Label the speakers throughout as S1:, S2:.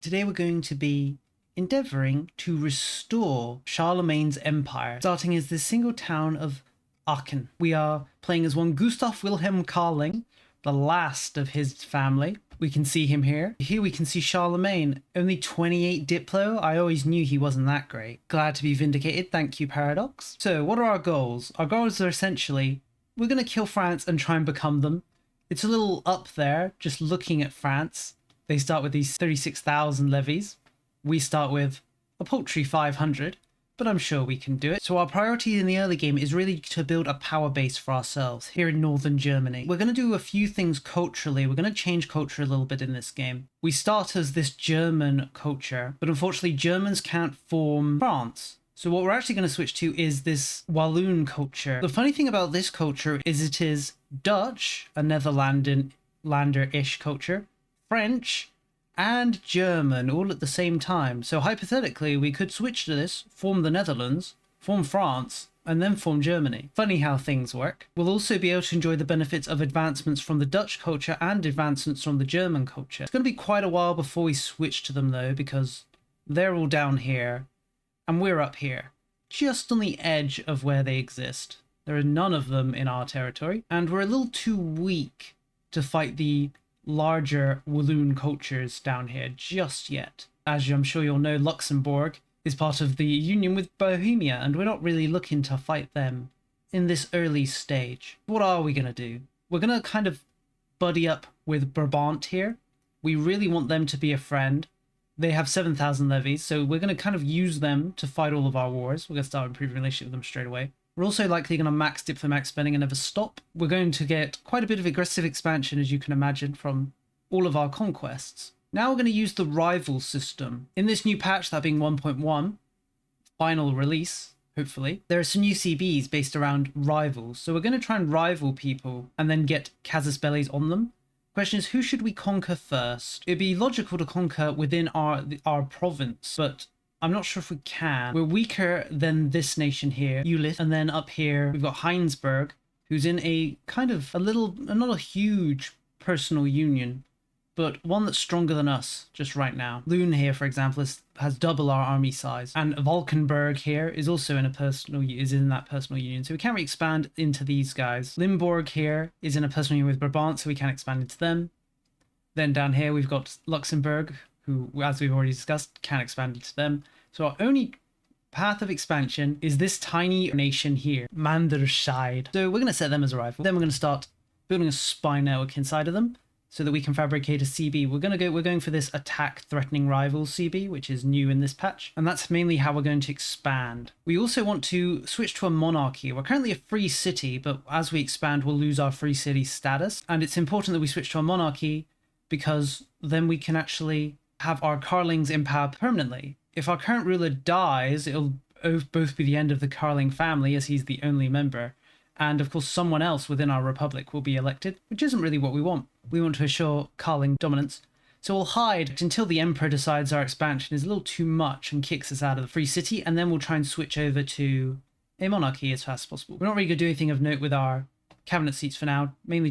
S1: Today we're going to be endeavouring to restore Charlemagne's empire, starting as this single town of Aachen. We are playing as one Gustav Wilhelm Karling, the last of his family. We can see him here. Here we can see Charlemagne, only 28 Diplo. I always knew he wasn't that great. Glad to be vindicated, thank you Paradox. So what are our goals? Our goals are essentially, we're going to kill France and try and become them. It's a little up there, just looking at France. They start with these 36,000 levies. We start with a paltry 500, but I'm sure we can do it. So our priority in the early game is really to build a power base for ourselves here in northern Germany. We're going to do a few things culturally. We're going to change culture a little bit in this game. We start as this German culture, but unfortunately Germans can't form France. So what we're actually going to switch to is this Walloon culture. The funny thing about this culture is it is Dutch, a Netherlander-ish culture, French, and German all at the same time. So hypothetically, we could switch to this, form the Netherlands, form France, and then form Germany. Funny how things work. We'll also be able to enjoy the benefits of advancements from the Dutch culture and advancements from the German culture. It's going to be quite a while before we switch to them though, because they're all down here, and we're up here, just on the edge of where they exist. There are none of them in our territory, and we're a little too weak to fight the larger Walloon cultures down here just yet. As I'm sure you'll know, Luxembourg is part of the union with Bohemia, and we're not really looking to fight them in this early stage. What are we going to do? We're going to kind of buddy up with Brabant here. We really want them to be a friend. They have 7,000 levies, so we're going to kind of use them to fight all of our wars. We're going to start improving relationship with them straight away. We're also likely going to max diplomatic spending and never stop. We're going to get quite a bit of aggressive expansion, as you can imagine, from all of our conquests. Now we're going to use the rival system. In this new patch, that being 1.1, final release, hopefully, there are some new CBs based around rivals. So we're going to try and rival people and then get casus bellis on them. Question is, who should we conquer first? It'd be logical to conquer within our province, but I'm not sure if we can. We're weaker than this nation here, Ulith, and then up here we've got Heinsberg, who's in a kind of not a huge personal union, but one that's stronger than us just right now. Loon here, for example, has double our army size, and Valkenburg here is also in that personal union, so we can't really expand into these guys. Limburg here is in a personal union with Brabant, so we can't expand into them. Then down here we've got Luxembourg, who, as we've already discussed, can't expand into them. So our only path of expansion is this tiny nation here, Manderscheid. So we're going to set them as a rival. Then we're going to start building a spy network inside of them so that we can fabricate a CB. We're going for this attack threatening rivals CB, which is new in this patch. And that's mainly how we're going to expand. We also want to switch to a monarchy. We're currently a free city, but as we expand, we'll lose our free city status. And it's important that we switch to a monarchy because then we can actually have our Karlings in power permanently. If our current ruler dies, it'll both be the end of the Karling family, as he's the only member, and of course someone else within our republic will be elected, which isn't really what we want. We want to assure Karling dominance. So we'll hide until the emperor decides our expansion is a little too much and kicks us out of the free city, and then we'll try and switch over to a monarchy as fast as possible. We're not really going to do anything of note with our cabinet seats for now. We're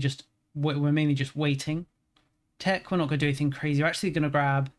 S1: mainly just waiting. Tech, we're not going to do anything crazy. We're actually going to grab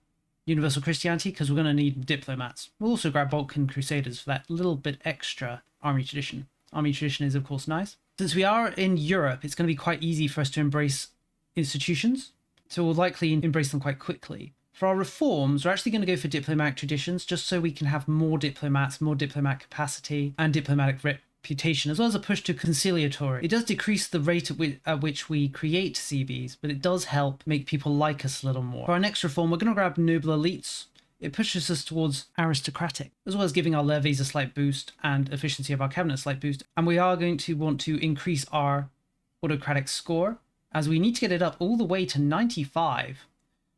S1: Universal Christianity because we're going to need diplomats. We'll also grab Balkan Crusaders for that little bit extra army tradition. Army tradition is of course nice. Since we are in Europe, it's going to be quite easy for us to embrace institutions, so we'll likely embrace them quite quickly. For our reforms, we're actually going to go for diplomatic traditions just so we can have more diplomats, more diplomatic capacity, and diplomatic reputation, as well as a push to conciliatory. It does decrease the rate at which we create CBs, but it does help make people like us a little more. For our next reform, we're going to grab noble elites. It pushes us towards aristocratic, as well as giving our levies a slight boost and efficiency of our cabinet a slight boost. And we are going to want to increase our autocratic score, as we need to get it up all the way to 95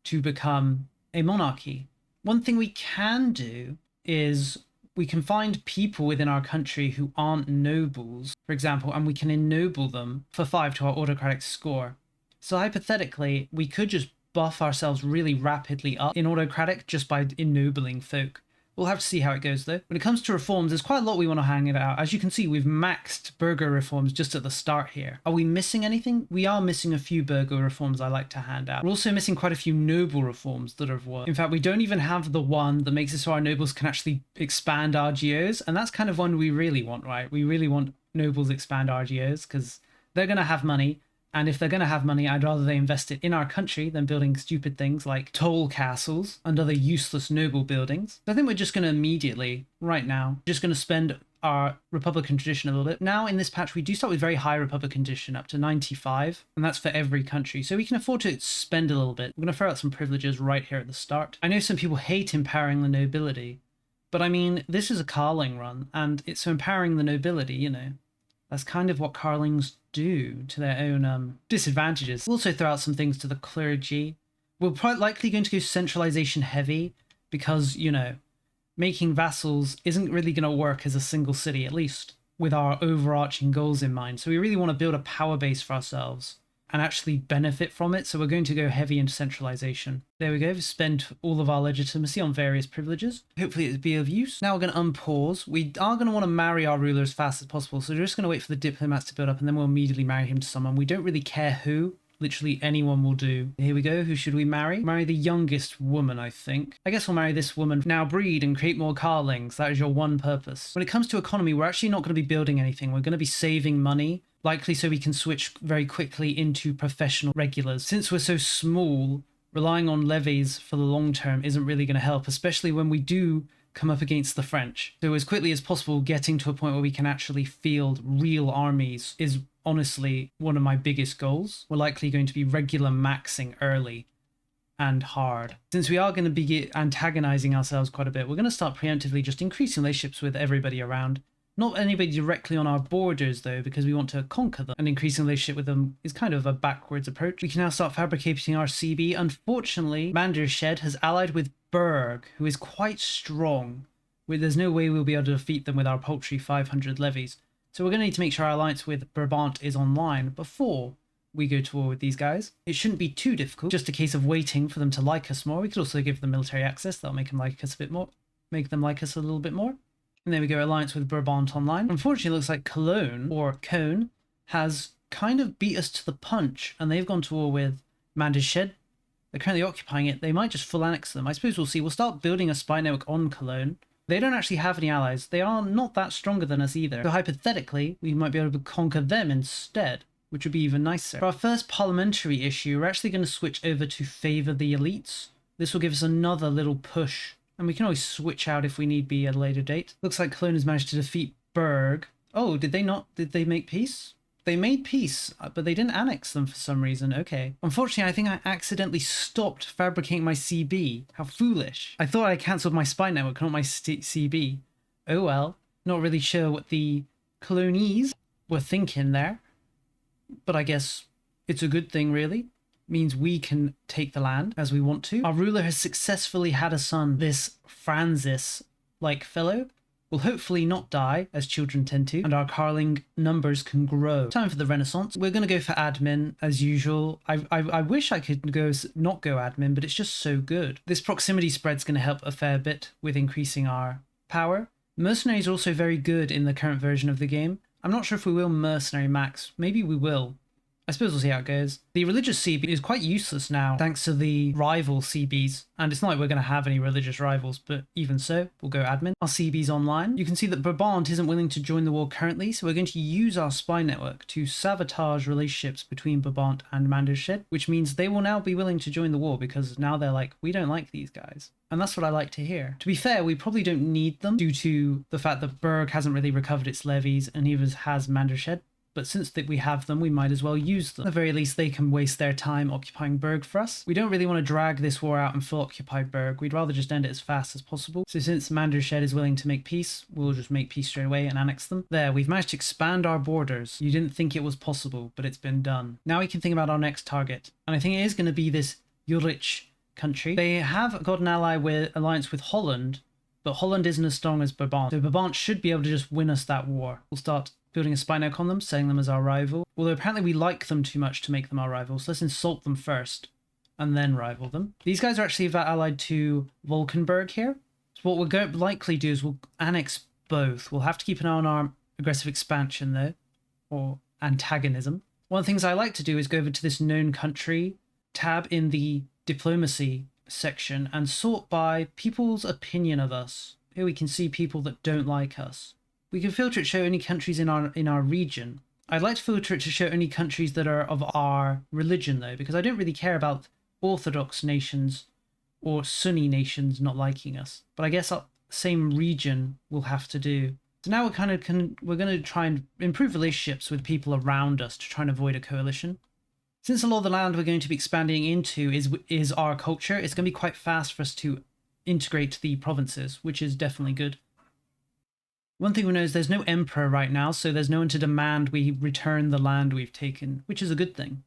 S1: to become a monarchy. One thing we can do is we can find people within our country who aren't nobles, for example, and we can ennoble them for 5 to our autocratic score. So hypothetically, we could just buff ourselves really rapidly up in autocratic just by ennobling folk. We'll have to see how it goes though. When it comes to reforms, there's quite a lot we want to hang it out. As you can see, we've maxed burgher reforms just at the start here. Are we missing anything? We are missing a few burgher reforms I like to hand out. We're also missing quite a few noble reforms that have worked. In fact, we don't even have the one that makes it so our nobles can actually expand RGOs, and that's kind of one we really want, right? We really want nobles expand RGOs because they're going to have money. And if they're going to have money, I'd rather they invest it in our country than building stupid things like toll castles and other useless noble buildings. So I think we're just going to immediately, right now, just going to spend our Republican tradition a little bit. Now in this patch, we do start with very high Republican tradition, up to 95, and that's for every country. So we can afford to spend a little bit. I'm going to throw out some privileges right here at the start. I know some people hate empowering the nobility, but I mean, this is a Carling run, and it's empowering the nobility, you know. That's kind of what Carlings do to their own disadvantages. We'll also throw out some things to the clergy. We're quite likely going to go centralization heavy because, you know, making vassals isn't really going to work as a single city, at least with our overarching goals in mind. So we really want to build a power base for ourselves and actually benefit from it. So we're going to go heavy into centralization. There we go. We've spent all of our legitimacy on various privileges. Hopefully it'll be of use. Now we're going to unpause. We are going to want to marry our ruler as fast as possible. So we're just going to wait for the diplomats to build up and then we'll immediately marry him to someone. We don't really care who. Literally anyone will do. Here we go. Who should we marry? Marry the youngest woman, I think. I guess we'll marry this woman. Now breed and create more Carlings. That is your one purpose. When it comes to economy, we're actually not going to be building anything. We're going to be saving money. Likely so we can switch very quickly into professional regulars. Since we're so small, relying on levies for the long term isn't really going to help, especially when we do come up against the French. So as quickly as possible, getting to a point where we can actually field real armies is honestly one of my biggest goals. We're likely going to be regular maxing early and hard. Since we are going to be antagonizing ourselves quite a bit, we're going to start preemptively just increasing relationships with everybody around. Not anybody directly on our borders, though, because we want to conquer them. And increasing relationship with them is kind of a backwards approach. We can now start fabricating our CB. Unfortunately, Mandershed has allied with Berg, who is quite strong. There's no way we'll be able to defeat them with our paltry 500 levies. So we're going to need to make sure our alliance with Brabant is online before we go to war with these guys. It shouldn't be too difficult, just a case of waiting for them to like us more. We could also give them military access. That'll make them like us a bit more. Make them like us a little bit more. And there we go, alliance with Brabant online. Unfortunately, it looks like Cologne, or Cone, has kind of beat us to the punch, and they've gone to war with Mandershed. They're currently occupying it. They might just full annex them. I suppose we'll see. We'll start building a spy network on Cologne. They don't actually have any allies. They are not that stronger than us either. So hypothetically, we might be able to conquer them instead, which would be even nicer. For our first parliamentary issue, we're actually going to switch over to favour the elites. This will give us another little push. And we can always switch out if we need be at a later date. Looks like Cologne has managed to defeat Berg. Oh, did they not? Did they make peace? They made peace, but they didn't annex them for some reason. Okay. Unfortunately, I think I accidentally stopped fabricating my CB. How foolish. I thought I cancelled my spy network, not my CB. Oh well. Not really sure what the Colonies were thinking there. But I guess it's a good thing, really. Means we can take the land as we want to. Our ruler has successfully had a son. This Francis-like fellow will hopefully not die, as children tend to, and our Carling numbers can grow. Time for the Renaissance. We're going to go for admin, as usual. I wish I could not go admin, but it's just so good. This proximity spread's going to help a fair bit with increasing our power. Mercenaries are also very good in the current version of the game. I'm not sure if we will mercenary max. Maybe we will. I suppose we'll see how it goes. The religious CB is quite useless now, thanks to the rival CBs. And it's not like we're going to have any religious rivals, but even so, we'll go admin. Our CB's online. You can see that Brabant isn't willing to join the war currently, so we're going to use our spy network to sabotage relationships between Brabant and Mandershed, which means they will now be willing to join the war because now they're like, we don't like these guys. And that's what I like to hear. To be fair, we probably don't need them due to the fact that Berg hasn't really recovered its levies and neither has Mandershed. But since we have them, we might as well use them. At the very least, they can waste their time occupying Berg for us. We don't really want to drag this war out and full occupy Berg. We'd rather just end it as fast as possible. So since Mandershed is willing to make peace, we'll just make peace straight away and annex them. There, we've managed to expand our borders. You didn't think it was possible, but it's been done. Now we can think about our next target. And I think it is going to be this Jurich country. They have got an alliance with Holland, but Holland isn't as strong as Brabant. So Brabant should be able to just win us that war. We'll start building a spy network on them, setting them as our rival. Although apparently we like them too much to make them our rivals. So let's insult them first and then rival them. These guys are actually allied to Volkenberg here. What we'll likely do is we'll annex both. We'll have to keep an eye on our aggressive expansion though, or antagonism. One of the things I like to do is go over to this known country tab in the diplomacy section and sort by people's opinion of us. Here we can see people that don't like us. We can filter it to show only countries in our region. I'd like to filter it to show only countries that are of our religion though, because I don't really care about Orthodox nations or Sunni nations not liking us. But I guess our same region will have to do. So now we're going to try and improve relationships with people around us to try and avoid a coalition. Since a lot of the land we're going to be expanding into is our culture, it's going to be quite fast for us to integrate the provinces, which is definitely good. One thing we know is there's no emperor right now, so there's no one to demand we return the land we've taken, which is a good thing.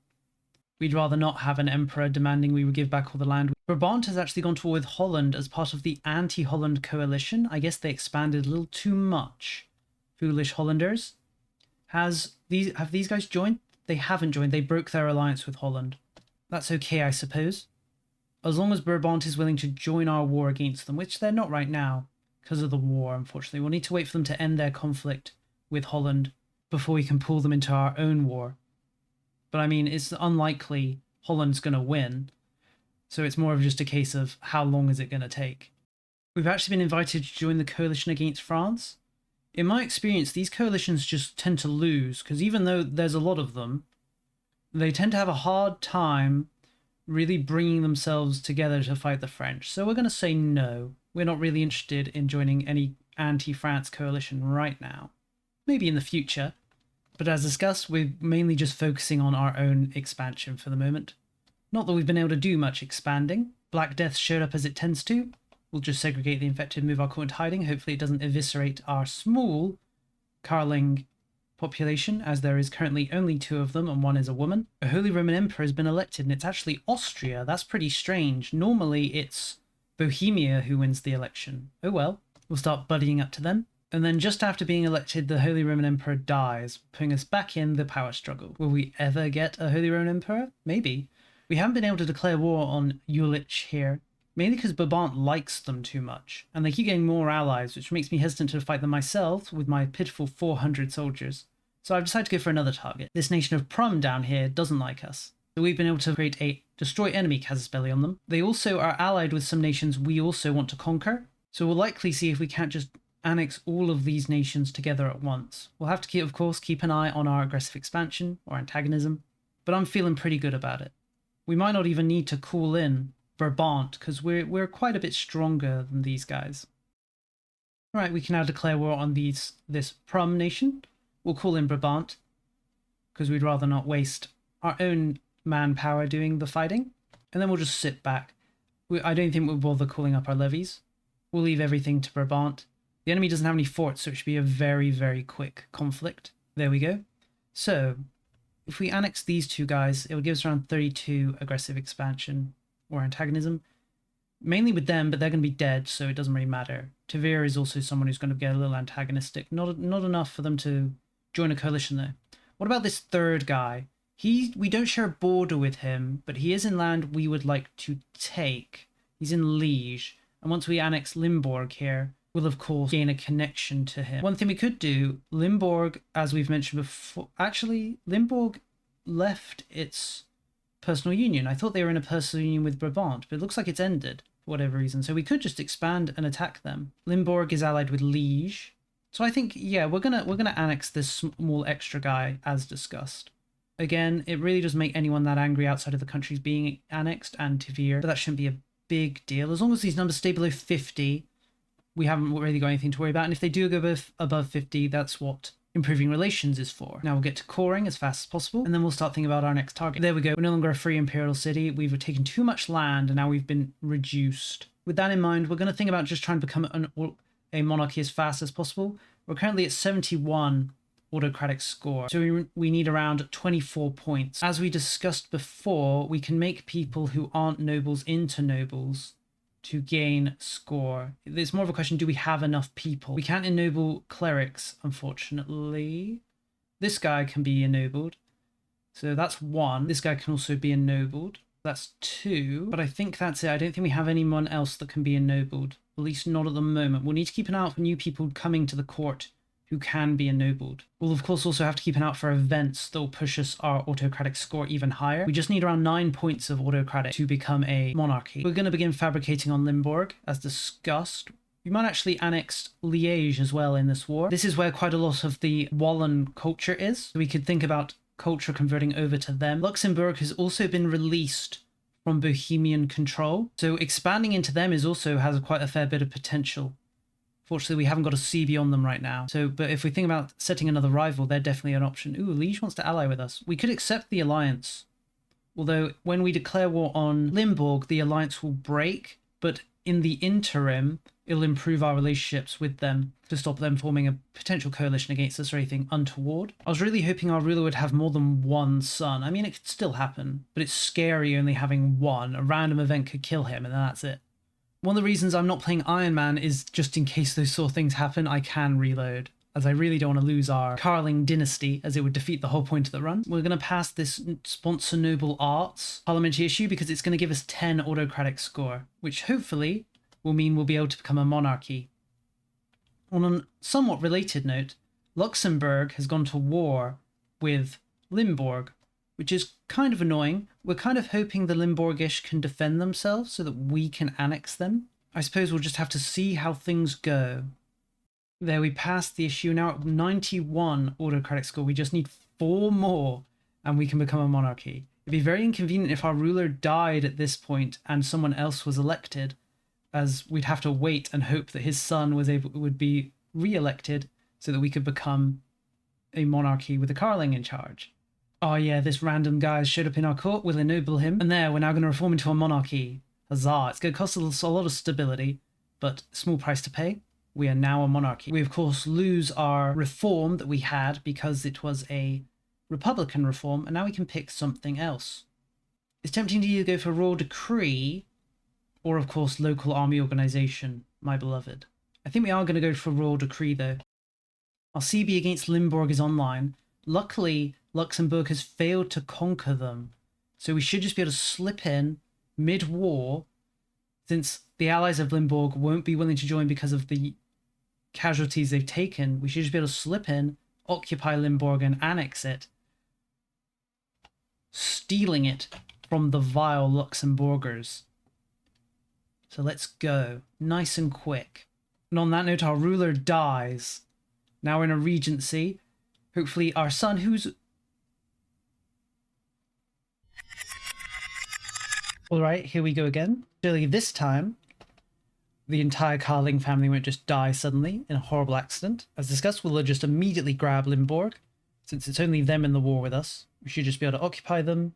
S1: We'd rather not have an emperor demanding we would give back all the land. Brabant has actually gone to war with Holland as part of the anti-Holland coalition. I guess they expanded a little too much. Foolish Hollanders. Have these guys joined? They haven't joined. They broke their alliance with Holland. That's okay, I suppose. As long as Brabant is willing to join our war against them, which they're not right now because of the war, unfortunately. We'll need to wait for them to end their conflict with Holland before we can pull them into our own war. But I mean, it's unlikely Holland's going to win. So it's more of just a case of how long is it going to take. We've actually been invited to join the coalition against France. In my experience, these coalitions just tend to lose, because even though there's a lot of them, they tend to have a hard time really bringing themselves together to fight the French. So we're going to say no. We're not really interested in joining any anti-France coalition right now. Maybe in the future. But as discussed, we're mainly just focusing on our own expansion for the moment. Not that we've been able to do much expanding. Black Death showed up as it tends to. We'll just segregate the infected, move our court into hiding. Hopefully it doesn't eviscerate our small Carling population, as there is currently only 2 of them and 1 is a woman. A Holy Roman Emperor has been elected and it's actually Austria. That's pretty strange. Normally it's Bohemia who wins the election. Oh well, we'll start buddying up to them. And then just after being elected, the Holy Roman Emperor dies, putting us back in the power struggle. Will we ever get a Holy Roman Emperor? Maybe. We haven't been able to declare war on Jülich here, mainly because Brabant likes them too much, and they keep getting more allies, which makes me hesitant to fight them myself with my pitiful 400 soldiers. So I've decided to go for another target. This nation of Prum down here doesn't like us. So we've been able to create a destroy enemy casus belli on them. They also are allied with some nations we also want to conquer, so we'll likely see if we can't just annex all of these nations together at once. We'll have to, of course, keep an eye on our aggressive expansion or antagonism, but I'm feeling pretty good about it. We might not even need to call in Brabant because we're quite a bit stronger than these guys. Right, we can now declare war on this Prum nation. We'll call in Brabant because we'd rather not waste our own manpower doing the fighting, and then we'll just sit back. I don't think we'll bother calling up our levies. We'll leave everything to Brabant. The enemy doesn't have any forts, so it should be a very, very quick conflict. There we go. So, if we annex these 2 guys, it would give us around 32 aggressive expansion or antagonism. Mainly with them, but they're going to be dead, so it doesn't really matter. Tavir is also someone who's going to get a little antagonistic. Not enough for them to join a coalition, though. What about this 3rd guy? We don't share a border with him, but he is in land we would like to take. He's in Liege. And once we annex Limburg here, we'll of course gain a connection to him. One thing we could do, Limburg, as we've mentioned before, actually, Limburg left its personal union. I thought they were in a personal union with Brabant, but it looks like it's ended for whatever reason. So we could just expand and attack them. Limburg is allied with Liege. So I think, yeah, we're gonna annex this small extra guy as discussed. Again, it really doesn't make anyone that angry outside of the countries being annexed and Tavir, but that shouldn't be a big deal. As long as these numbers stay below 50, we haven't really got anything to worry about. And if they do go above 50, that's what improving relations is for. Now we'll get to coring as fast as possible, and then we'll start thinking about our next target. There we go. We're no longer a free imperial city. We've taken too much land, and now we've been reduced. With that in mind, we're going to think about just trying to become a monarchy as fast as possible. We're currently at 71 autocratic score, so we need around 24 points. As we discussed before, we can make people who aren't nobles into nobles to gain score. It's more of a question, do we have enough people? We can't ennoble clerics, unfortunately. This guy can be ennobled, so that's 1. This guy can also be ennobled. That's 2, but I think that's it. I don't think we have anyone else that can be ennobled, at least not at the moment. We'll need to keep an eye out for new people coming to the court who can be ennobled. We'll of course also have to keep an eye out for events that will push us our autocratic score even higher. We just need around 9 points of autocratic to become a monarchy. We're going to begin fabricating on Limburg, as discussed. We might actually annex Liège as well in this war. This is where quite a lot of the Walloon culture is, so we could think about culture converting over to them. Luxembourg has also been released from Bohemian control, so expanding into them has quite a fair bit of potential. Fortunately, we haven't got a sea beyond them right now. But if we think about setting another rival, they're definitely an option. Ooh, Liège wants to ally with us. We could accept the alliance. Although, when we declare war on Limburg, the alliance will break. But in the interim, it'll improve our relationships with them to stop them forming a potential coalition against us or anything untoward. I was really hoping our ruler would have more than one son. I mean, it could still happen, but it's scary only having one. A random event could kill him, and then that's it. One of the reasons I'm not playing Iron Man is just in case those sort of things happen, I can reload, as I really don't want to lose our Carling dynasty, as it would defeat the whole point of the run. We're going to pass this Sponsor Noble Arts parliamentary issue because it's going to give us 10 autocratic score, which hopefully will mean we'll be able to become a monarchy. On a somewhat related note, Luxembourg has gone to war with Limburg, which is kind of annoying. We're kind of hoping the Limburgish can defend themselves so that we can annex them. I suppose we'll just have to see how things go. There, we passed the issue. Now at 91 autocratic score, we just need 4 more and we can become a monarchy. It'd be very inconvenient if our ruler died at this point and someone else was elected, as we'd have to wait and hope that his son would be re-elected so that we could become a monarchy with a Carling in charge. Oh yeah, this random guy has showed up in our court, we'll ennoble him, and there, we're now going to reform into a monarchy. Huzzah, it's going to cost us a lot of stability, but small price to pay. We are now a monarchy. We of course lose our reform that we had because it was a republican reform, and now we can pick something else. It's tempting to either go for royal decree or of course local army organization, my beloved. I think we are going to go for royal decree though. Our CB against Limburg is online. Luckily, Luxembourg has failed to conquer them, so we should just be able to slip in mid-war, since the allies of Limburg won't be willing to join because of the casualties they've taken. We should just be able to slip in, occupy Limburg and annex it, stealing it from the vile Luxembourgers. So let's go, nice and quick. And on that note, our ruler dies. Now we're in a regency. Hopefully our son, who's... Alright, here we go again. Surely this time, the entire Carling family won't just die suddenly in a horrible accident. As discussed, we'll just immediately grab Limburg, since it's only them in the war with us. We should just be able to occupy them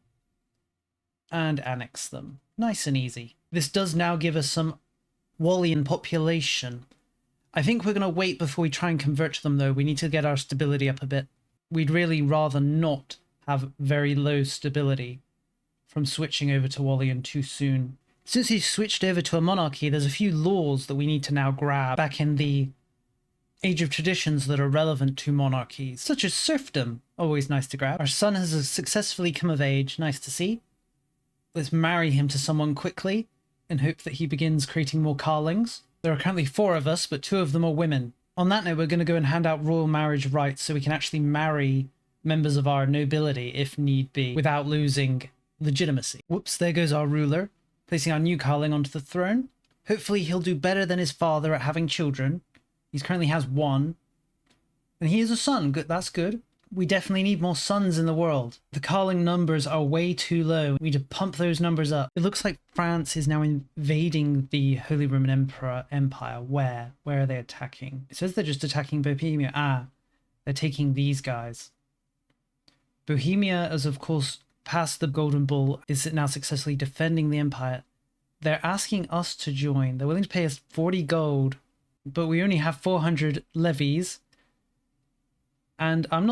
S1: and annex them. Nice and easy. This does now give us some Wallian population. I think we're going to wait before we try and convert to them though. We need to get our stability up a bit. We'd really rather not have very low stability from switching over to Wallian too soon. Since he's switched over to a monarchy, there's a few laws that we need to now grab back in the Age of Traditions that are relevant to monarchies, such as serfdom. Always nice to grab. Our son has successfully come of age. Nice to see. Let's marry him to someone quickly and hope that he begins creating more Carlings. There are currently 4 of us, but 2 of them are women. On that note, we're going to go and hand out royal marriage rights so we can actually marry members of our nobility if need be without losing legitimacy. Whoops, there goes our ruler, placing our new Carling onto the throne. Hopefully he'll do better than his father at having children. He currently has 1. And he is a son. Good, that's good. We definitely need more sons in the world. The Carling numbers are way too low. We need to pump those numbers up. It looks like France is now invading the Holy Roman Empire. Where? Where are they attacking? It says they're just attacking Bohemia. Ah, they're taking these guys. Bohemia is, of course, past the Golden Bull, is now successfully defending the empire. They're asking us to join. They're willing to pay us 40 gold, but we only have 400 levies. And I'm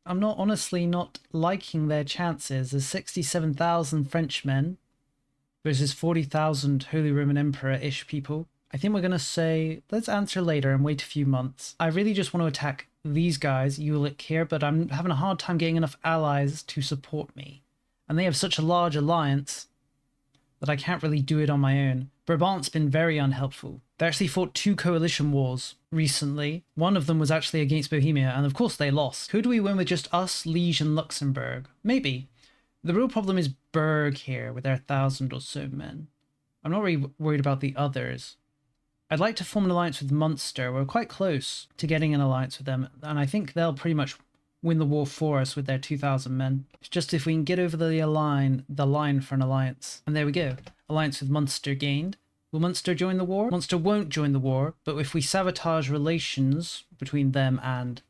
S1: honestly not liking their chances. There's 67,000 Frenchmen versus 40,000 Holy Roman Emperor-ish people. I think we're going to say, let's answer later and wait a few months. I really just want to attack these guys, Ulick here, but I'm having a hard time getting enough allies to support me. And they have such a large alliance. that I can't really do it on my own. Brabant's been very unhelpful. They actually fought 2 coalition wars recently. One of them was actually against Bohemia, and of course they lost. Could we win with just us, Liege, and Luxembourg? Maybe. The real problem is Berg here, with their 1,000 or so men. I'm not really worried about the others. I'd like to form an alliance with Munster. We're quite close to getting an alliance with them, and I think they'll pretty much win the war for us with their 2,000 men. It's just if we can get over the line for an alliance. And there we go. Alliance with Munster gained. Will Munster join the war? Munster won't join the war, but if we sabotage relations between them and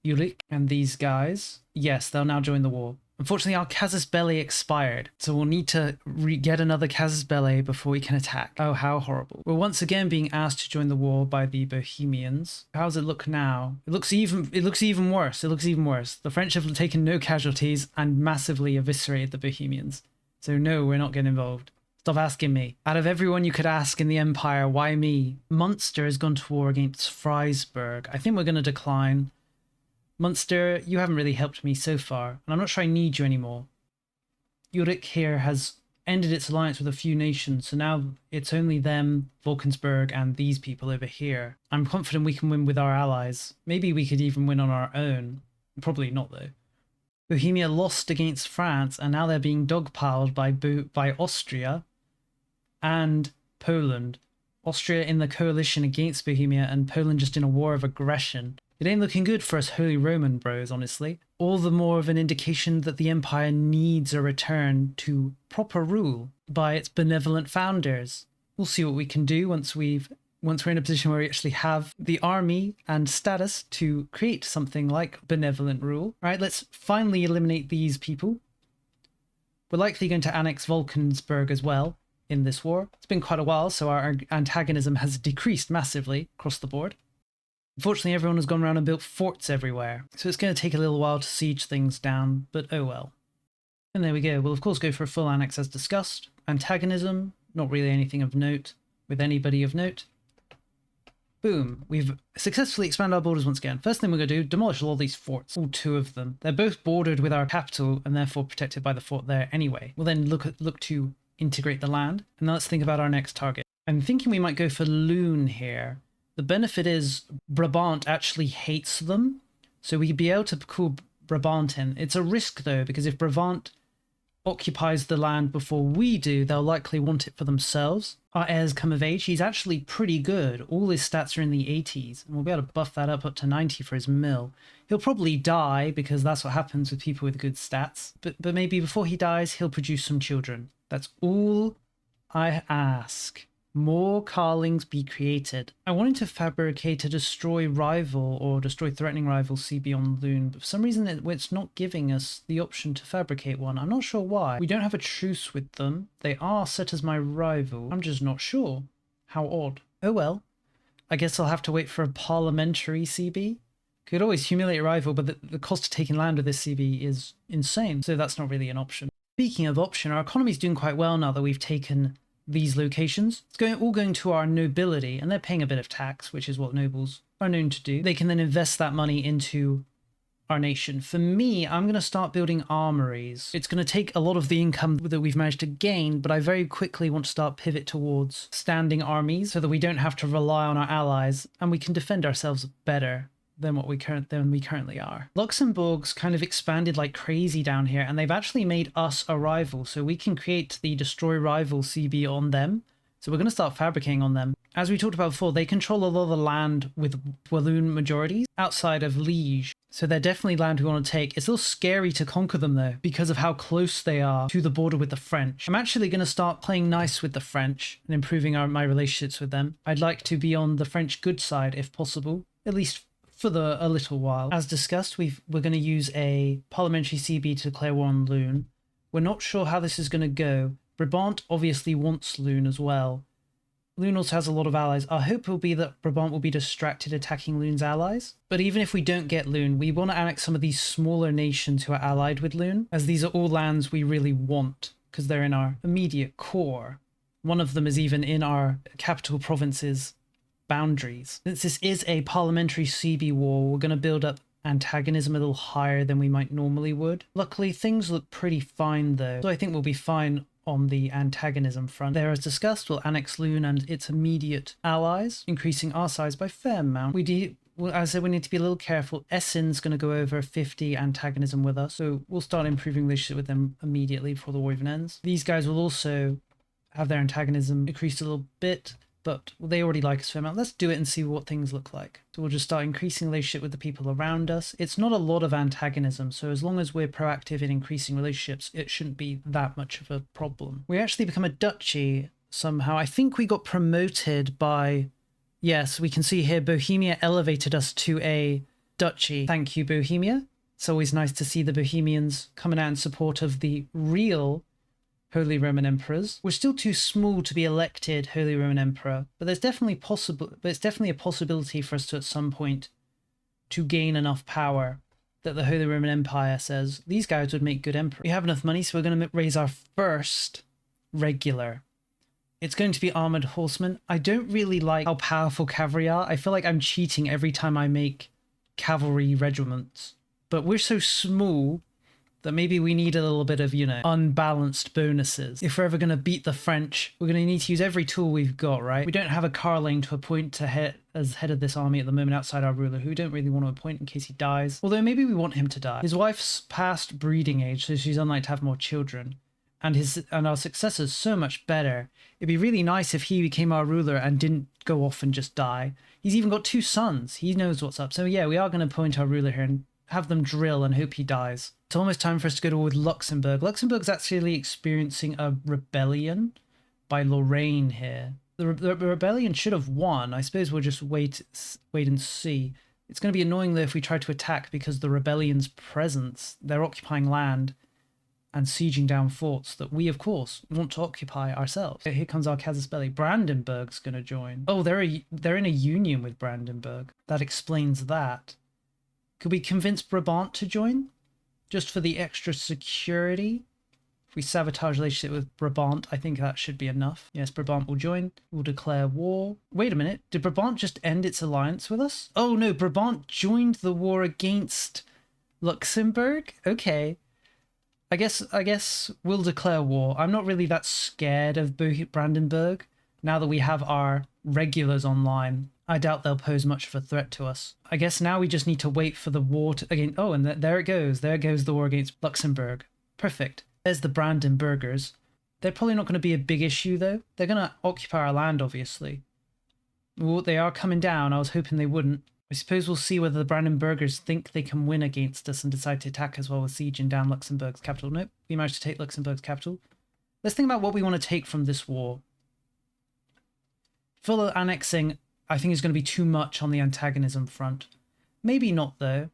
S1: Ulrich and these guys, yes, they'll now join the war. Unfortunately, our casus belli expired, so we'll need to get another casus belli before we can attack. Oh, how horrible. We're once again being asked to join the war by the Bohemians. How does it look now? It looks even worse. It looks even worse. The French have taken no casualties and massively eviscerated the Bohemians. So no, we're not getting involved. Stop asking me. Out of everyone you could ask in the Empire, why me? Munster has gone to war against Freisberg. I think we're going to decline. Munster, you haven't really helped me so far, and I'm not sure I need you anymore. Ulrich here has ended its alliance with a few nations, so now it's only them, Volkensberg, and these people over here. I'm confident we can win with our allies. Maybe we could even win on our own. Probably not, though. Bohemia lost against France, and now they're being dogpiled by Austria and Poland. Austria in the coalition against Bohemia, and Poland just in a war of aggression. It ain't looking good for us Holy Roman bros, honestly. All the more of an indication that the Empire needs a return to proper rule by its benevolent founders. We'll see what we can do once we're in a position where we actually have the army and status to create something like benevolent rule. All right, let's finally eliminate these people. We're likely going to annex Volkensberg as well in this war. It's been quite a while, so our antagonism has decreased massively across the board. Unfortunately, everyone has gone around and built forts everywhere, so it's going to take a little while to siege things down, but oh well. And there we go. We'll of course go for a full annex as discussed. Antagonism, not really anything of note with anybody of note. Boom. We've successfully expanded our borders once again. First thing we're going to do, demolish all these forts, all 2 of them. They're both bordered with our capital and therefore protected by the fort there anyway. We'll then look to integrate the land, and now let's think about our next target. I'm thinking we might go for Loon here. The benefit is Brabant actually hates them, so we'd be able to call Brabant in. It's a risk though, because if Brabant occupies the land before we do, they'll likely want it for themselves. Our heirs come of age. He's actually pretty good. All his stats are in the 80s, and we'll be able to buff that up to 90 for his mill. He'll probably die, because that's what happens with people with good stats, but maybe before he dies, he'll produce some children. That's all I ask. More Carlings be created. I wanted to fabricate a destroy rival or destroy threatening rival CB on Loon, but for some reason it's not giving us the option to fabricate one. I'm not sure why. We don't have a truce with them. They are set as my rival. I'm just not sure. How odd. Oh well. I guess I'll have to wait for a parliamentary CB. Could always humiliate a rival, but the cost of taking land with this CB is insane, so that's not really an option. Speaking of option, our economy's doing quite well now that we've taken these locations. It's all going to our nobility, and they're paying a bit of tax, which is what nobles are known to do. They can then invest that money into our nation. For me, I'm going to start building armories. It's going to take a lot of the income that we've managed to gain, but I very quickly want to start pivot towards standing armies so that we don't have to rely on our allies and we can defend ourselves better than we currently are. Luxembourg's kind of expanded like crazy down here, and they've actually made us a rival, so we can create the destroy rival CB on them. So we're going to start fabricating on them. As we talked about before, they control a lot of the land with Walloon majorities outside of Liege, so they're definitely land we want to take. It's a little scary to conquer them though, because of how close they are to the border with the French. I'm actually going to start playing nice with the French and improving my relationships with them. I'd like to be on the French good side if possible, at least for a little while. As discussed, we're going to use a parliamentary CB to declare war on Loon. We're not sure how this is going to go. Brabant obviously wants Loon as well. Loon also has a lot of allies. Our hope will be that Brabant will be distracted attacking Loon's allies. But even if we don't get Loon, we want to annex some of these smaller nations who are allied with Loon, as these are all lands we really want, because they're in our immediate core. One of them is even in our capital province's boundaries. Since this is a parliamentary CB war, we're going to build up antagonism a little higher than we might normally would. Luckily, things look pretty fine though, so I think we'll be fine on the antagonism front. There, as discussed, we'll annex Lune and its immediate allies, increasing our size by a fair amount. Well, as I said, we need to be a little careful. Essen's going to go over 50 antagonism with us, so we'll start improving relationship with them immediately before the war even ends. These guys will also have their antagonism increased a little bit, but they already like us a fair amount. Let's do it and see what things look like. So we'll just start increasing relationship with the people around us. It's not a lot of antagonism, so as long as we're proactive in increasing relationships, it shouldn't be that much of a problem. We actually become a duchy somehow. I think we got promoted by... Yes, we can see here Bohemia elevated us to a duchy. Thank you, Bohemia. It's always nice to see the Bohemians coming out in support of the real Holy Roman Emperors. We're still too small to be elected Holy Roman Emperor, but it's definitely a possibility for us to at some point to gain enough power that the Holy Roman Empire says these guys would make good emperor. We have enough money, so we're going to raise our first regular. It's going to be armored horsemen. I don't really like how powerful cavalry are. I feel like I'm cheating every time I make cavalry regiments. But we're so small that maybe we need a little bit of, you know, unbalanced bonuses. If we're ever going to beat the French, we're going to need to use every tool we've got, right? We don't have a Carling to appoint to as head of this army at the moment outside our ruler, who we don't really want to appoint in case he dies. Although maybe we want him to die. His wife's past breeding age, so she's unlikely to have more children. And our successor's so much better. It'd be really nice if he became our ruler and didn't go off and just die. He's even got 2 sons. He knows what's up. So yeah, we are going to appoint our ruler here and have them drill and hope he dies. It's almost time for us to go to war with Luxembourg. Luxembourg's actually experiencing a rebellion by Lorraine here. The rebellion should have won. I suppose we'll just wait and see. It's going to be annoying though if we try to attack, because the rebellion's presence, they're occupying land and sieging down forts that we, of course, want to occupy ourselves. Here comes our casus belli. Brandenburg's going to join. Oh, they're in a union with Brandenburg. That explains that. Could we convince Brabant to join? Just for the extra security? If we sabotage relationship with Brabant, I think that should be enough. Yes, Brabant will join. We'll declare war. Wait a minute. Did Brabant just end its alliance with us? Oh no, Brabant joined the war against Luxembourg? Okay. I guess we'll declare war. I'm not really that scared of Brandenburg now that we have our regulars online. I doubt they'll pose much of a threat to us. I guess now we just need to wait for the war to again. Oh, and there it goes. There goes the war against Luxembourg. Perfect. There's the Brandenburgers. They're probably not going to be a big issue though. They're going to occupy our land, obviously. Well, they are coming down. I was hoping they wouldn't. I suppose we'll see whether the Brandenburgers think they can win against us and decide to attack us while we're sieging down Luxembourg's capital. Nope, we managed to take Luxembourg's capital. Let's think about what we want to take from this war. Full annexing, I think, is going to be too much on the antagonism front. Maybe not, though.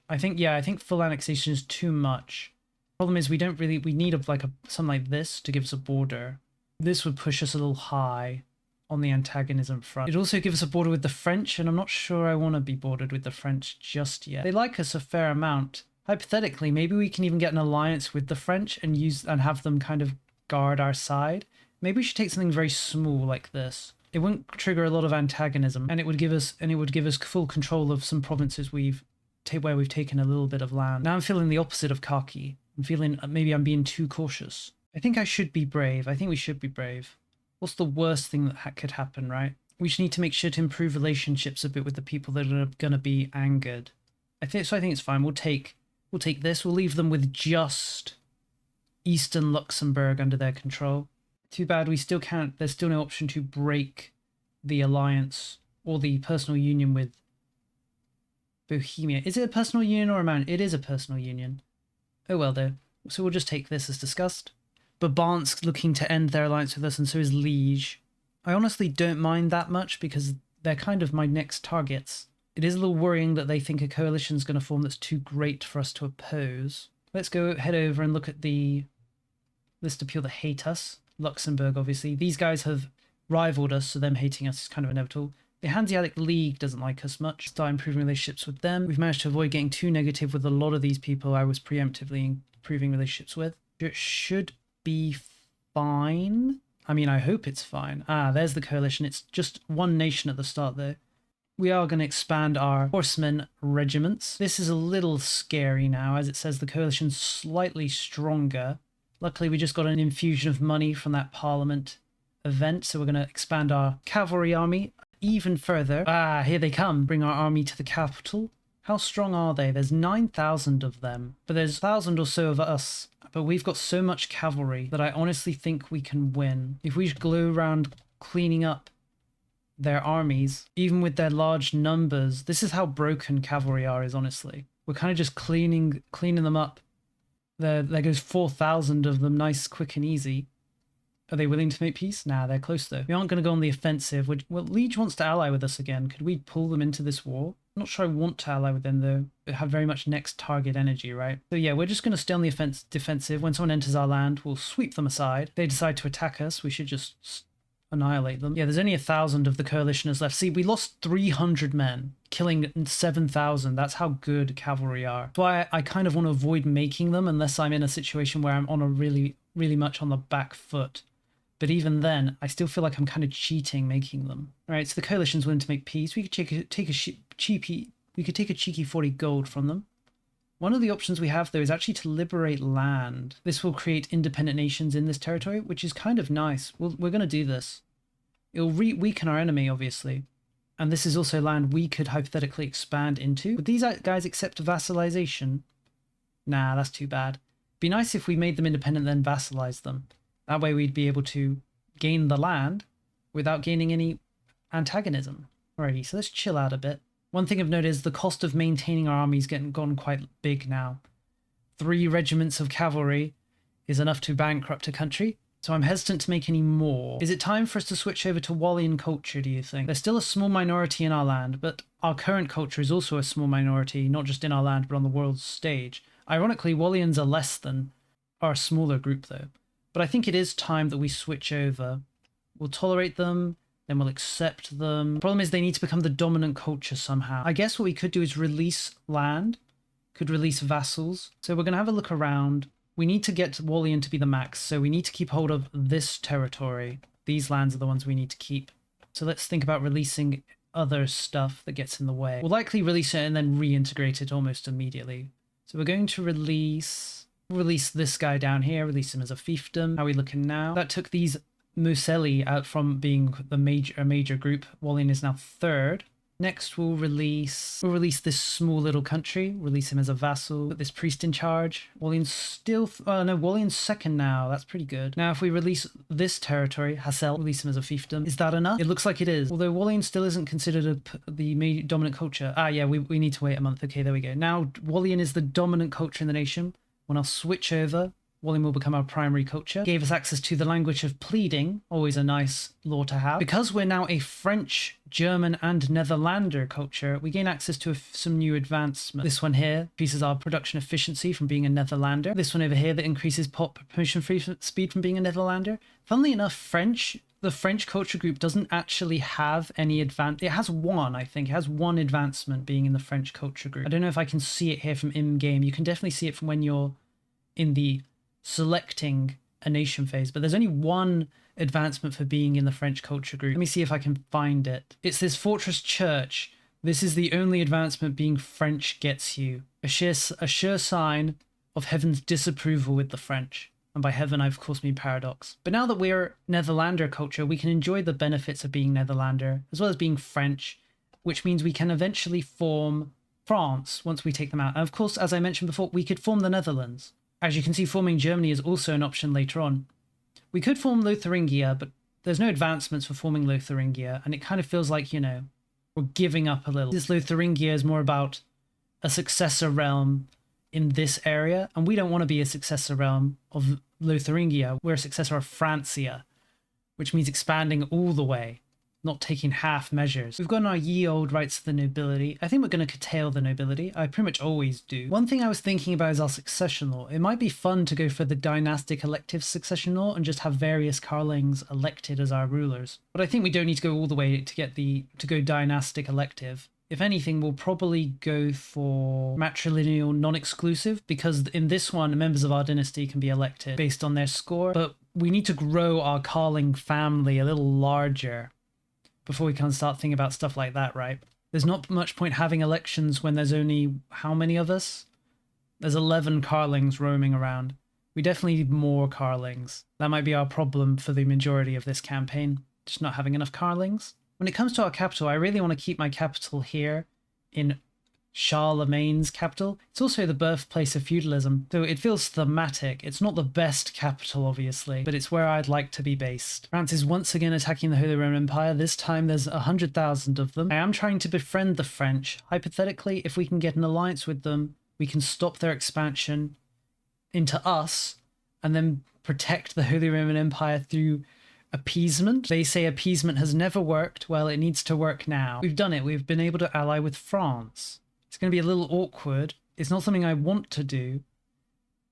S1: I think full annexation is too much. Problem is, we need something like this to give us a border. This would push us a little high on the antagonism front. It also gives us a border with the French, and I'm not sure I want to be bordered with the French just yet. They like us a fair amount. Hypothetically, maybe we can even get an alliance with the French and have them kind of guard our side. Maybe we should take something very small like this. It wouldn't trigger a lot of antagonism, and it would give us full control of some provinces where we've taken a little bit of land. Now I'm feeling the opposite of cocky. I'm feeling maybe I'm being too cautious. I think I should be brave. I think we should be brave. What's the worst thing that could happen, right? We just need to make sure to improve relationships a bit with the people that are going to be angered. I think it's fine. We'll take this. We'll leave them with just Eastern Luxembourg under their control. Too bad we still can't. There's still no option to break the alliance or the personal union with Bohemia. Is it a personal union or a man? It is a personal union. Oh well though. So we'll just take this as discussed. Brabant's looking to end their alliance with us, and so is Liege. I honestly don't mind that much because they're kind of my next targets. It is a little worrying that they think a coalition's going to form that's too great for us to oppose. Let's head over and look at the list of people that hate us. Luxembourg, obviously. These guys have rivaled us, so them hating us is kind of inevitable. The Hanseatic League doesn't like us much. Start improving relationships with them. We've managed to avoid getting too negative with a lot of these people I was preemptively improving relationships with. It should be fine. I mean, I hope it's fine. There's the coalition. It's just one nation at the start though. We are going to expand our horsemen regiments. This is a little scary now, as it says the coalition's slightly stronger Luckily, we just got an infusion of money from that parliament event, so we're going to expand our cavalry army even further. Ah, here they come. Bring our army to the capital. How strong are they? There's 9,000 of them, but there's 1,000 or so of us. But we've got so much cavalry that I honestly think we can win. If we just go around cleaning up their armies, even with their large numbers, this is how broken cavalry is, honestly. We're kind of just cleaning them up. There goes 4,000 of them, nice, quick and easy. Are they willing to make peace? Nah, they're close though. We aren't going to go on the offensive. Well, Liege wants to ally with us again. Could we pull them into this war? I'm not sure I want to ally with them though. They have very much next target energy, right? So yeah, we're just going to stay on the defensive. When someone enters our land, we'll sweep them aside. If they decide to attack us, we should just annihilate them. Yeah, there's only 1,000 of the coalitioners left. See, we lost 300 men, killing 7,000. That's how good cavalry are. That's why I kind of want to avoid making them unless I'm in a situation where I'm on a really much on the back foot. But even then, I still feel like I'm kind of cheating making them. All right, so the coalition's willing to make peace. We could take a cheeky 40 gold from them. One of the options we have, though, is actually to liberate land. This will create independent nations in this territory, which is kind of nice. We're going to do this. It'll weaken our enemy, obviously. And this is also land we could hypothetically expand into. Would these guys accept vassalization? Nah, that's too bad. Be nice if we made them independent, then vassalize them. That way we'd be able to gain the land without gaining any antagonism. Alrighty, so let's chill out a bit. One thing I've noted is the cost of maintaining our army's gone quite big now. 3 regiments of cavalry is enough to bankrupt a country, so I'm hesitant to make any more. Is it time for us to switch over to Wallian culture, do you think? There's still a small minority in our land, but our current culture is also a small minority, not just in our land, but on the world's stage. Ironically, Wallians are a smaller group though. But I think it is time that we switch over. We'll tolerate them, then we'll accept them. The problem is they need to become the dominant culture somehow. I guess what we could do is release land, could release vassals. So we're going to have a look around. We need to get Wallian to be the max, so we need to keep hold of this territory. These lands are the ones we need to keep. So let's think about releasing other stuff that gets in the way. We'll likely release it and then reintegrate it almost immediately. So we're going to release this guy down here, release him as a fiefdom. How are we looking now? That took these Muselli out from being a major group. Wallian is now 3rd. Next we'll release this small little country, release him as a vassal, put this priest in charge. Wallian's still, no, Wallian's 2nd now, that's pretty good. Now if we release this territory, Hassel, release him as a fiefdom. Is that enough? It looks like it is. Although Wallian still isn't considered the dominant culture. Ah yeah, we need to wait a month. Okay, there we go. Now Wallian is the dominant culture in the nation. When I'll switch over, Wallian will become our primary culture. Gave us access to the language of pleading, always a nice law to have. Because we're now a French, German, and Netherlander culture, we gain access to some new advancements. This one here increases our production efficiency from being a Netherlander. This one over here that increases pop promotion speed from being a Netherlander. Funnily enough, the French culture group doesn't actually have any advance. It has one, I think. It has one advancement being in the French culture group. I don't know if I can see it here from in-game. You can definitely see it from when you're in the selecting a nation phase, but there's only one advancement for being in the French culture group. Let me see if I can find it. It's this fortress church. This is the only advancement being French gets you. A sure sign of heaven's disapproval with the French. And by heaven, I of course mean paradox. But now that we're Netherlander culture, we can enjoy the benefits of being Netherlander, as well as being French, which means we can eventually form France once we take them out. And of course, as I mentioned before, we could form the Netherlands. As you can see, forming Germany is also an option later on. We could form Lotharingia, but there's no advancements for forming Lotharingia, and it kind of feels like, you know, we're giving up a little. This Lotharingia is more about a successor realm in this area, and we don't want to be a successor realm of Lotharingia. We're a successor of Francia, which means expanding all the way, not taking half measures. We've got our ye old rights to the nobility. I think we're going to curtail the nobility. I pretty much always do. One thing I was thinking about is our succession law. It might be fun to go for the dynastic elective succession law and just have various Carlings elected as our rulers. But I think we don't need to go all the way to go dynastic elective. If anything, we'll probably go for matrilineal non-exclusive, because in this one, members of our dynasty can be elected based on their score. But we need to grow our Carling family a little larger before we can start thinking about stuff like that, right? There's not much point having elections when there's only how many of us? There's 11 Carlings roaming around. We definitely need more carlings. That might be our problem for the majority of this campaign, just not having enough carlings. When it comes to our capital, I really want to keep my capital here in Charlemagne's capital. It's also the birthplace of feudalism, so it feels thematic. It's not the best capital, obviously, but it's where I'd like to be based. France is once again attacking the Holy Roman Empire. This time there's 100,000 of them. I am trying to befriend the French. Hypothetically, if we can get an alliance with them, we can stop their expansion into us and then protect the Holy Roman Empire through appeasement. They say appeasement has never worked. Well, it needs to work now. We've done it. We've been able to ally with France. It's going to be a little awkward. It's not something I want to do.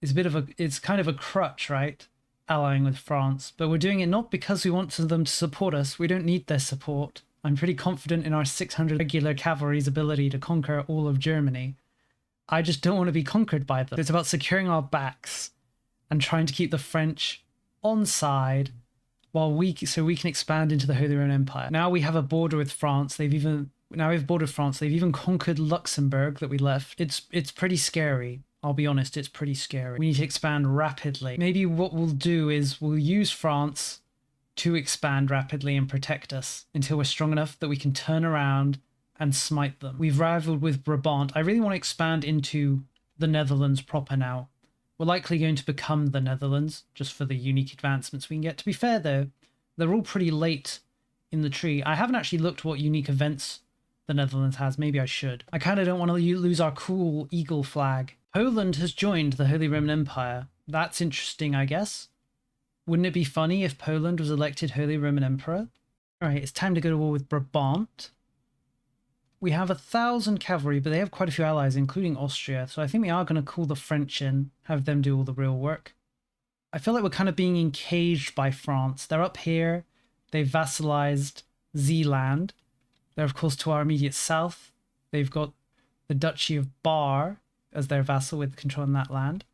S1: It's kind of a crutch, right? Allying with France. But we're doing it not because we want them to support us. We don't need their support. I'm pretty confident in our 600 regular cavalry's ability to conquer all of Germany. I just don't want to be conquered by them. It's about securing our backs and trying to keep the French on side so we can expand into the Holy Roman Empire. Now we have a border with France. They've even conquered Luxembourg that we left. It's pretty scary. I'll be honest, it's pretty scary. We need to expand rapidly. Maybe what we'll do is we'll use France to expand rapidly and protect us until we're strong enough that we can turn around and smite them. We've rivaled with Brabant. I really want to expand into the Netherlands proper now. We're likely going to become the Netherlands, just for the unique advancements we can get. To be fair, though, they're all pretty late in the tree. I haven't actually looked what unique events the Netherlands has. Maybe I should. I kind of don't want to lose our cool eagle flag. Poland has joined the Holy Roman Empire. That's interesting, I guess. Wouldn't it be funny if Poland was elected Holy Roman Emperor? All right, it's time to go to war with Brabant. We have 1,000 cavalry, but they have quite a few allies, including Austria. So I think we are going to call the French in, have them do all the real work. I feel like we're kind of being encaged by France. They're up here. They've vassalized Zeeland. They're, of course, to our immediate south. They've got the Duchy of Bar as their vassal with control in that land.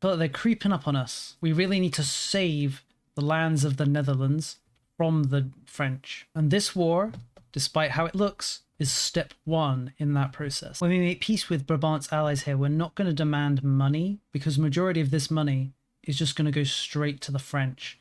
S1: But they're creeping up on us. We really need to save the lands of the Netherlands from the French. And this war, despite how it looks, is step one in that process. When we make peace with Brabant's allies here, we're not going to demand money because the majority of this money is just going to go straight to the French.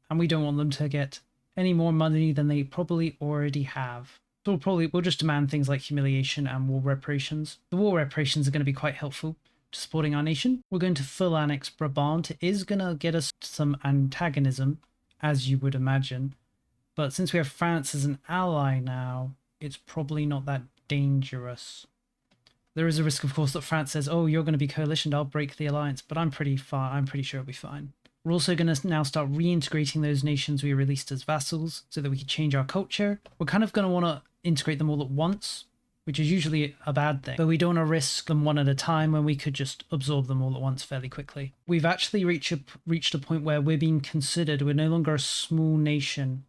S1: And we don't want them to get any more money than they probably already have. So we'll just demand things like humiliation and war reparations. The war reparations are going to be quite helpful to supporting our nation. We're going to full annex Brabant. It is going to get us some antagonism, as you would imagine. But since we have France as an ally now, it's probably not that dangerous. There is a risk, of course, that France says, oh, you're going to be coalitioned, I'll break the alliance, but I'm pretty sure it'll be fine. We're also going to now start reintegrating those nations we released as vassals so that we can change our culture. We're kind of going to want to integrate them all at once, which is usually a bad thing, but we don't want to risk them one at a time when we could just absorb them all at once fairly quickly. We've actually reached a point where we're being considered, we're no longer a small nation,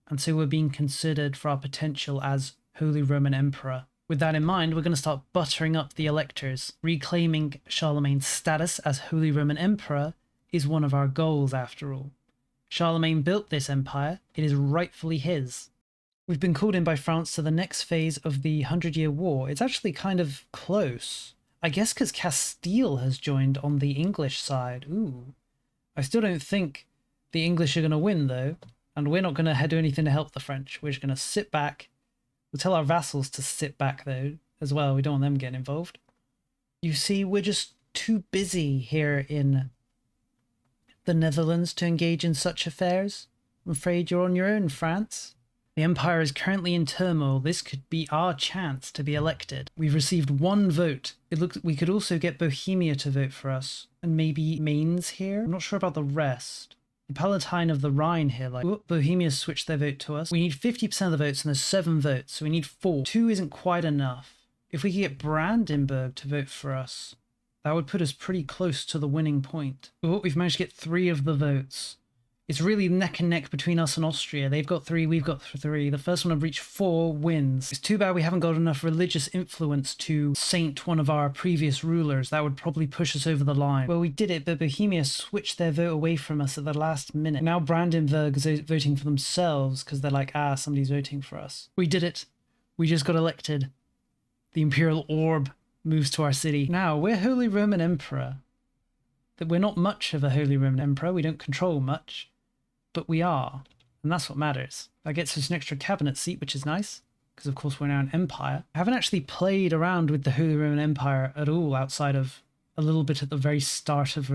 S1: and so we're being considered for our potential as Holy Roman Emperor. With that in mind, we're going to start buttering up the electors. Reclaiming Charlemagne's status as Holy Roman Emperor is one of our goals, after all. Charlemagne built this empire. It is rightfully his. We've been called in by France to the next phase of the 100-Year War. It's actually kind of close. I guess because Castile has joined on the English side. Ooh. I still don't think the English are going to win, though. And we're not going to do anything to help the French. We're just going to sit back. We'll tell our vassals to sit back, though, as well. We don't want them getting involved. You see, we're just too busy here in the Netherlands to engage in such affairs. I'm afraid you're on your own, France. The Empire is currently in turmoil. This could be our chance to be elected. We've received one vote. It looks we could also get Bohemia to vote for us. And maybe Mainz here? I'm not sure about the rest. The Palatine of the Rhine here, like, Bohemia switched their vote to us. We need 50% of the votes and there's 7 votes, so we need 4. 2 isn't quite enough. If we could get Brandenburg to vote for us, that would put us pretty close to the winning point. Oh, we've managed to get 3 of the votes. It's really neck and neck between us and Austria. They've got 3, we've got 3. The first one to reach 4 wins. It's too bad we haven't got enough religious influence to saint one of our previous rulers. That would probably push us over the line. Well, we did it, but Bohemia switched their vote away from us at the last minute. Now Brandenburg is voting for themselves because they're like, somebody's voting for us. We did it. We just got elected. The Imperial orb moves to our city. Now, we're Holy Roman Emperor. that we're not much of a Holy Roman Emperor. We don't control much, but we are. And that's what matters. That gets us an extra cabinet seat, which is nice, because of course we're now an empire. I haven't actually played around with the Holy Roman Empire at all outside of a little bit at the very start of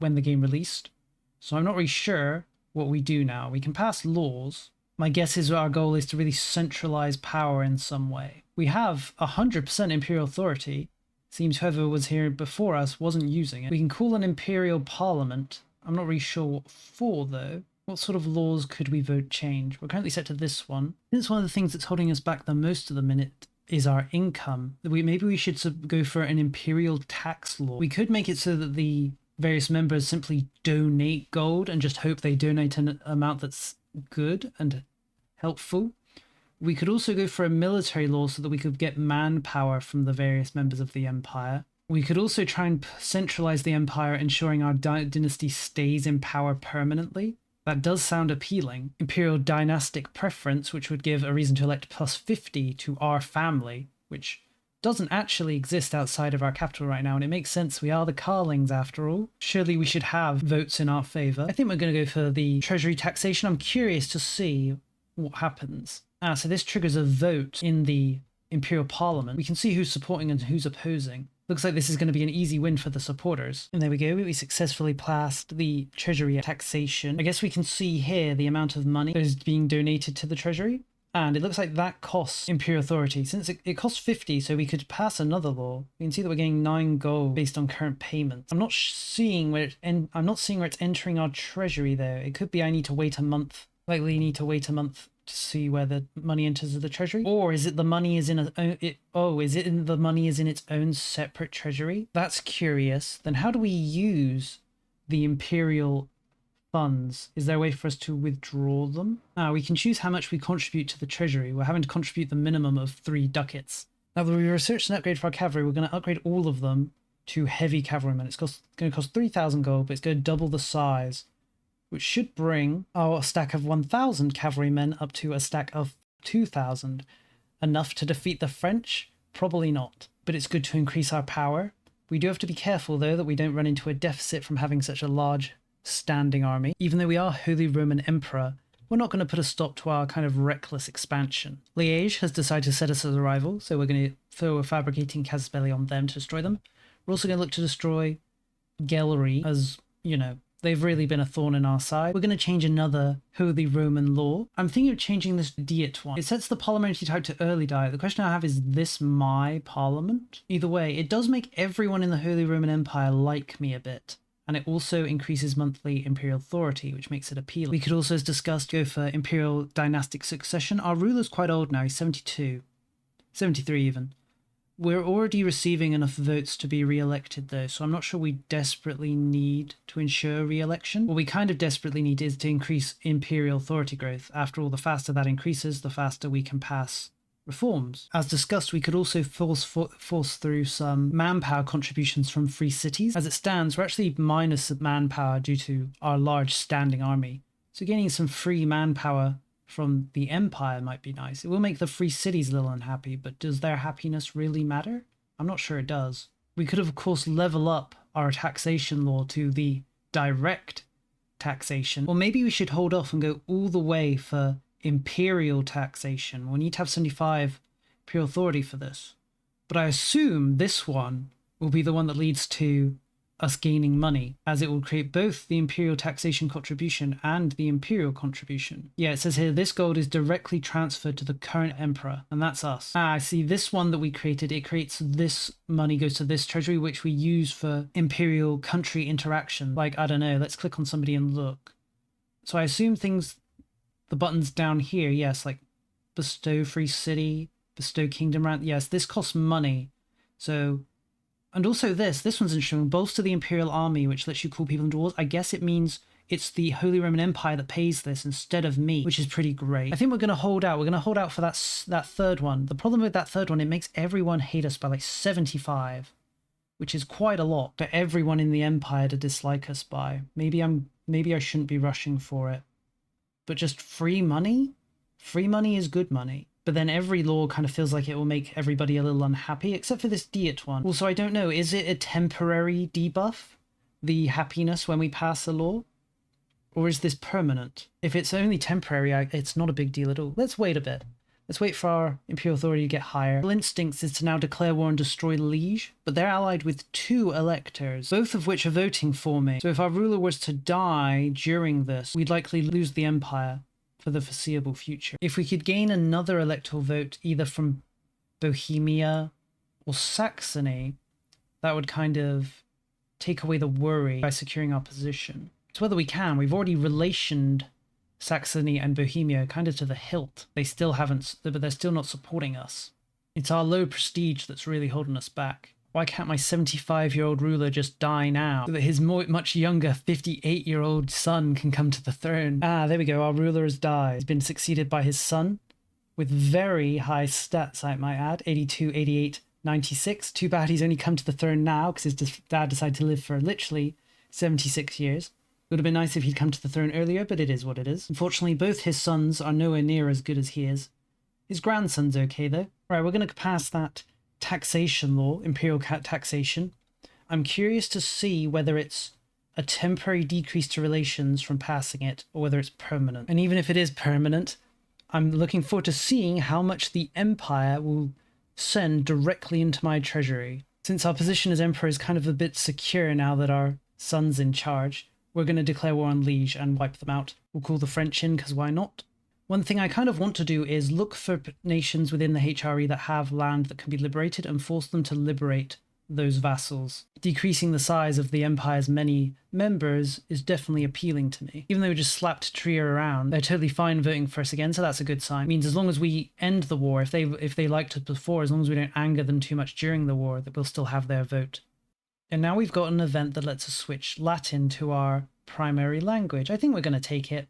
S1: when the game released. So I'm not really sure what we do now. We can pass laws. My guess is our goal is to really centralize power in some way. We have 100% imperial authority. Seems whoever was here before us wasn't using it. We can call an imperial parliament. I'm not really sure what for, though. What sort of laws could we vote change? We're currently set to this one. I think it's one of the things that's holding us back the most at the minute is our income. Maybe we should go for an imperial tax law. We could make it so that the various members simply donate gold and just hope they donate an amount that's good and helpful. We could also go for a military law so that we could get manpower from the various members of the empire. We could also try and centralize the empire, ensuring our dynasty stays in power permanently. That does sound appealing. Imperial dynastic preference, which would give a reason to elect plus 50 to our family, which doesn't actually exist outside of our capital right now, and it makes sense. We are the Carlings after all. Surely we should have votes in our favour. I think we're going to go for the treasury taxation. I'm curious to see what happens. So this triggers a vote in the Imperial Parliament. We can see who's supporting and who's opposing. Looks like this is going to be an easy win for the supporters. And there we go. We successfully passed the treasury taxation. I guess we can see here the amount of money that is being donated to the treasury. And it looks like that costs imperial authority. Since it costs 50, so we could pass another law. You can see that we're getting 9 gold based on current payments. I'm not seeing where it's entering our treasury though. It could be I need to wait a month. Likely need to wait a month to see where the money enters the treasury, or is it the money is in the money is in its own separate treasury? That's curious. Then how do we use the imperial funds? Is there a way for us to withdraw them? We can choose how much we contribute to the treasury. We're having to contribute the minimum of 3 ducats. Now that we researched an upgrade for our cavalry, we're going to upgrade all of them to heavy cavalrymen. It's going to cost 3,000 gold, but it's going to double the size, which should bring our stack of 1,000 cavalrymen up to a stack of 2,000. Enough to defeat the French? Probably not, but it's good to increase our power. We do have to be careful, though, that we don't run into a deficit from having such a large standing army. Even though we are Holy Roman Emperor, we're not going to put a stop to our kind of reckless expansion. Liège has decided to set us as a rival, so we're going to throw a fabricating casus belli on them to destroy them. We're also going to look to destroy Gellery, as, you know, they've really been a thorn in our side. We're going to change another Holy Roman law. I'm thinking of changing this Diet one. It sets the parliamentary type to early diet. The question I have is this my parliament? Either way, it does make everyone in the Holy Roman Empire like me a bit. And it also increases monthly imperial authority, which makes it appealing. We could also, as discussed, go for imperial dynastic succession. Our ruler's quite old now. He's 72. 73 even. We're already receiving enough votes to be re-elected though, so I'm not sure we desperately need to ensure re-election. What we kind of desperately need is to increase imperial authority growth. After all, the faster that increases, the faster we can pass reforms. As discussed, we could also force through some manpower contributions from free cities. As it stands, we're actually minus manpower due to our large standing army. So gaining some free manpower from the empire might be nice. It will make the free cities a little unhappy, but does their happiness really matter? I'm not sure it does. We could, of course, level up our taxation law to the direct taxation. Or maybe we should hold off and go all the way for imperial taxation. We'll need to have 75 imperial authority for this. But I assume this one will be the one that leads to us gaining money, as it will create both the imperial taxation contribution and the imperial contribution. Yeah, it says here this gold is directly transferred to the current emperor, and that's us. I see this one that we created. It creates this money goes to this treasury, which we use for imperial country interaction. Like, I don't know, let's click on somebody and look. So I assume things, the buttons down here, yes, like bestow free city, bestow kingdom rank. Yes, this costs money. So, and also this one's interesting. Bolster the imperial army, which lets you call people into wars. I guess it means it's the Holy Roman Empire that pays this instead of me, which is pretty great. I think we're going to hold out. We're going to hold out for that third one. The problem with that third one, it makes everyone hate us by like 75, which is quite a lot for everyone in the empire to dislike us by. Maybe I shouldn't be rushing for it. But just free money? Free money is good money. But then every law kind of feels like it will make everybody a little unhappy, except for this Diet one. Also, I don't know, is it a temporary debuff? the happiness when we pass a law? Or is this permanent? If it's only temporary, it's not a big deal at all. Let's wait a bit. Let's wait for our imperial authority to get higher. Our instincts is to now declare war and destroy Liege, but they're allied with 2 electors, both of which are voting for me. So if our ruler was to die during this, we'd likely lose the empire for the foreseeable future. If we could gain another electoral vote, either from Bohemia or Saxony, that would kind of take away the worry by securing our position. It's whether we can. We've already relationed Saxony and Bohemia kind of to the hilt. They still haven't, but they're still not supporting us. It's our low prestige that's really holding us back. Why can't my 75-year-old ruler just die now so that his much younger 58-year-old son can come to the throne? Ah, there we go. Our ruler has died. He's been succeeded by his son with very high stats, I might add. 82, 88, 96. Too bad he's only come to the throne now because his dad decided to live for literally 76 years. It would have been nice if he'd come to the throne earlier, but it is what it is. Unfortunately, both his sons are nowhere near as good as he is. His grandson's okay, though. Right, we're going to pass that taxation law, imperial taxation. I'm curious to see whether it's a temporary decrease to relations from passing it, or whether it's permanent. And even if it is permanent, I'm looking forward to seeing how much the empire will send directly into my treasury. Since our position as emperor is kind of a bit secure now that our son's in charge, we're going to declare war on Liege and wipe them out. We'll call the French in, because why not? One thing I kind of want to do is look for nations within the HRE that have land that can be liberated and force them to liberate those vassals. Decreasing the size of the empire's many members is definitely appealing to me. Even though we just slapped Trier around, they're totally fine voting for us again, so that's a good sign. It means as long as we end the war, if they liked it before, as long as we don't anger them too much during the war, that we'll still have their vote. And now we've got an event that lets us switch Latin to our primary language. I think we're going to take it.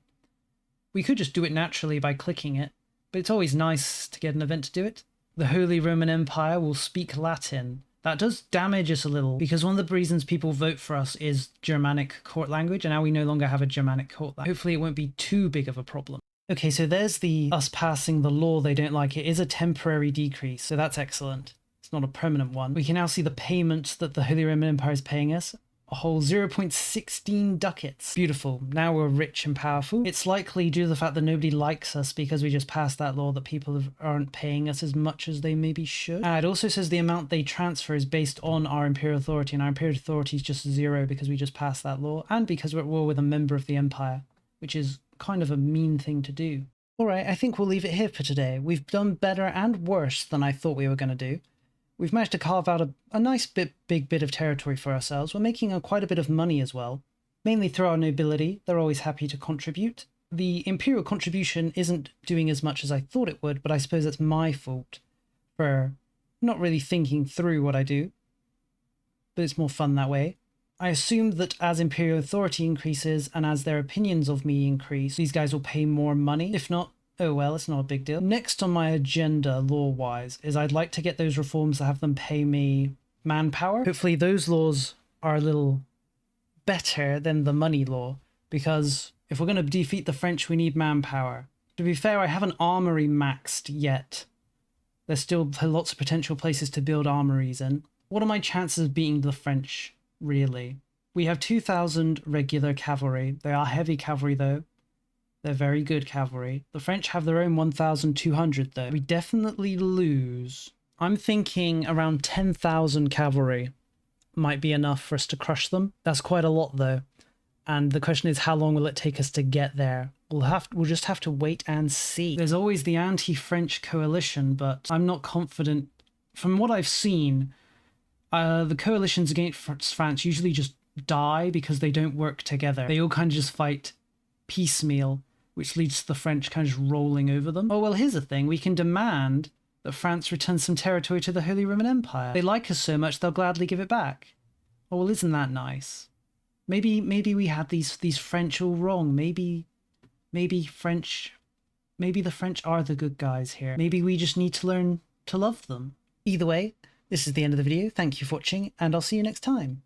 S1: We could just do it naturally by clicking it, but it's always nice to get an event to do it. The Holy Roman Empire will speak Latin. That does damage us a little, because one of the reasons people vote for us is Germanic court language, and now we no longer have a Germanic court language. Hopefully it won't be too big of a problem. Okay, so there's us passing the law they don't like. It is a temporary decrease, so that's excellent. It's not a permanent one. We can now see the payments that the Holy Roman Empire is paying us. A whole 0.16 ducats. Beautiful. Now we're rich and powerful. It's likely due to the fact that nobody likes us because we just passed that law that people aren't paying us as much as they maybe should. It also says the amount they transfer is based on our imperial authority, and our imperial authority is just 0 because we just passed that law, and because we're at war with a member of the empire, which is kind of a mean thing to do. Alright, I think we'll leave it here for today. We've done better and worse than I thought we were going to do. We've managed to carve out a nice big bit of territory for ourselves. We're making quite a bit of money as well, mainly through our nobility. They're always happy to contribute. The imperial contribution isn't doing as much as I thought it would, but I suppose that's my fault for not really thinking through what I do. But it's more fun that way. I assume that as imperial authority increases and as their opinions of me increase, these guys will pay more money. If not, oh well, it's not a big deal. Next on my agenda, law-wise, is I'd like to get those reforms that have them pay me manpower. Hopefully those laws are a little better than the money law, because if we're going to defeat the French, we need manpower. To be fair, I haven't armory maxed yet. There's still lots of potential places to build armories in. What are my chances of beating the French, really? We have 2,000 regular cavalry. They are heavy cavalry, though. They're very good cavalry. The French have their own 1,200 though. We definitely lose. I'm thinking around 10,000 cavalry might be enough for us to crush them. That's quite a lot though. And the question is, how long will it take us to get there? We'll just have to wait and see. There's always the anti-French coalition, but I'm not confident. From what I've seen, the coalitions against France usually just die because they don't work together. They all kind of just fight piecemeal, which leads to the French kind of just rolling over them. Oh, well, here's the thing. We can demand that France return some territory to the Holy Roman Empire. They like us so much, they'll gladly give it back. Oh, well, isn't that nice? Maybe we had these French all wrong. Maybe the French are the good guys here. Maybe we just need to learn to love them. Either way, this is the end of the video. Thank you for watching, and I'll see you next time.